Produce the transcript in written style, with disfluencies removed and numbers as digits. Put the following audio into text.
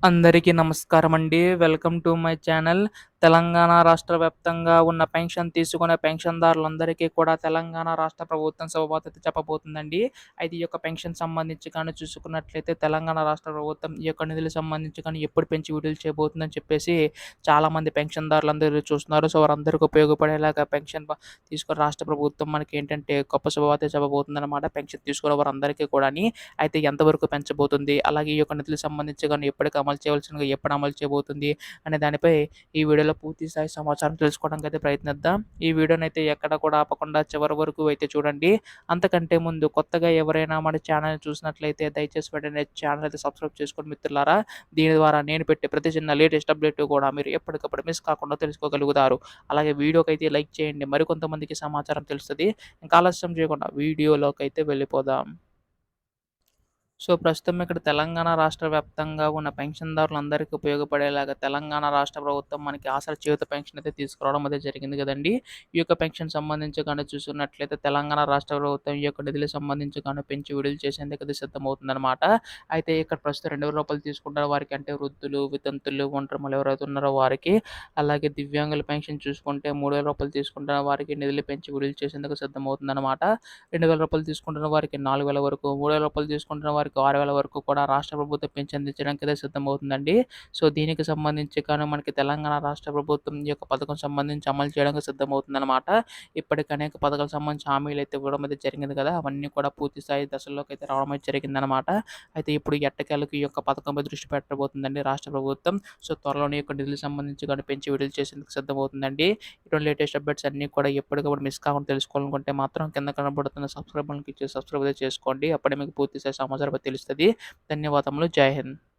అందరికీ నమస్కారమండి. Welcome to my channel. Telangana రాష్ట్ర వ్యాప్తంగా ఉన్న పెన్షన్ తీసుకునే పెన్షన్‌దారులందరికీ కూడా తెలంగాణ రాష్ట్ర ప్రభుత్వం శుభవార్త చెప్పబోతుందండి. అయితే ఈ యొక్క పెన్షన్ సంబంధించి కానీ చూసుకున్నట్లయితే తెలంగాణ రాష్ట్ర ప్రభుత్వం ఈ యొక్క నిధులకు సంబంధించి కానీ ఎప్పుడు పెంచి విడుదల చేయబోతుందని చెప్పేసి చాలామంది పెన్షన్‌దారులందరూ ఎదురు చూస్తున్నారు. సో, వారందరికీ ఉపయోగపడేలాగా పెన్షన్ తీసుకుని రాష్ట్ర ప్రభుత్వం మనకేంటంటే గొప్ప శుభవార్త చెప్పబోతుందనమాట. పెన్షన్ తీసుకునే వారందరికీ కూడాని. అయితే ఎంతవరకు పెంచబోతుంది? అలాగే ఈ యొక్క నిధులకు సంబంధించి గాని ఎప్పటికి అమలు చేయవలసినవి ఎప్పుడు అమలు చేయబోతుంది? అనే దానిపై ఈ వీడియోలో పూర్తి స్థాయి సమాచారం తెలుసుకోవడానికైతే ప్రయత్నిద్దాం. ఈ వీడియోనైతే ఎక్కడ కూడా ఆపకుండా చివరి వరకు అయితే చూడండి. అంతకంటే ముందు కొత్తగా ఎవరైనా మన ఛానల్‌ని చూసినట్లయితే దయచేసి వెంటనే ఛానల్ అయితే సబ్స్క్రైబ్ చేసుకోండి మిత్రులారా. దీని ద్వారా నేను పెట్టే ప్రతి చిన్న లేటెస్ట్ అప్డేట్ కూడా మీరు ఎప్పటికప్పుడు మిస్ కాకుండా తెలుసుకోగలుగుతారు. అలాగే వీడియోకైతే లైక్ చేయండి. మరికొంతమందికి సమాచారం తెలుస్తది. ఇంకా ఆలస్యం చేయకుండా వీడియోలోకైతే వెళ్ళిపోదాం. సో, ప్రస్తుతం ఇక్కడ తెలంగాణ రాష్ట్ర వ్యాప్తంగా ఉన్న పెన్షన్‌దారులందరికీ ఉపయోగపడేలాగా తెలంగాణ రాష్ట్ర ప్రభుత్వం మనకి ఆసరా చేయూత పెన్షన్ అయితే తీసుకురావడం అయితే జరిగింది గదండీ! ఈ యొక్క పెన్షన్ సంబంధించి గాని చూసుకున్నట్లయితే తెలంగాణ రాష్ట్ర ప్రభుత్వం ఈ యొక్క నిధులకు సంబంధించి గాను పెంచి విడుదల చేసేందుకైతే సిద్ధమవుతుందనమాట. అయితే ఇక్కడ ప్రస్తుతం రూ. 2000 తీసుకుంటున్న వారికి అంటే వృద్ధులు, వితంతులు, ఒంటరి మహిళలు ఎవరైతే ఉన్నారో వారికి, అలాగే దివ్యాంగుల పెన్షన్ చూసుకుంటే రూ. 3000 తీసుకుంటున్న వారికి నిధులు పెంచి విడుదల చేసేందుకు సిద్ధమవుతుందనమాట. రూ. 2000 తీసుకుంటున్న వారికి 4000 వరకు, రూ. 3000 తీసుకుంటున్న వారికి 6000 వరకు కూడా రాష్ట్ర ప్రభుత్వం పెంచి అందించడానికైతే సిద్ధమవుతుందండి. సో, దీనికి సంబంధించి గాను మనకి తెలంగాణ రాష్ట్ర ప్రభుత్వం ఈ యొక్క పథకం సంబంధించి అమలు చేయడానికి సిద్ధమవుతుందనమాట. ఇప్పటికి అనేక పథకాలకు సంబంధించి హామీలైతే ఇవ్వడం అయితే జరిగింది కదా! అవన్నీ కూడా పూర్తి స్థాయి దశల్లోకైతే రావడం అయితే జరిగిందనమాట. అయితే ఇప్పుడు ఎట్టకేలకు ఈ యొక్క పథకంపై దృష్టి పెట్టబోతుందండి రాష్ట్ర ప్రభుత్వం. సో, త్వరలోనే ఈ యొక్క నిధులకు సంబంధించి గాని పెంచి విడుదల చేసేందుకు సిద్ధమవుతుందండి. ఇటువంటి లేటెస్ట్ అప్డేట్స్ అన్నీ కూడా ఎప్పటికప్పుడు మిస్ కాకుండా తెలుసుకోవాలనుకుంటే మాత్రం కింద కనబడుతున్న సబ్స్క్రైబ్ బటన్ క్లిక్ చేసి సబ్స్క్రైబ్ అయితే చేసుకోండి. అప్పుడే మీకు పూర్తి స్థాయి సమాచారం అయితే తెలుస్తది. ధన్యవాదములు. జై హింద్.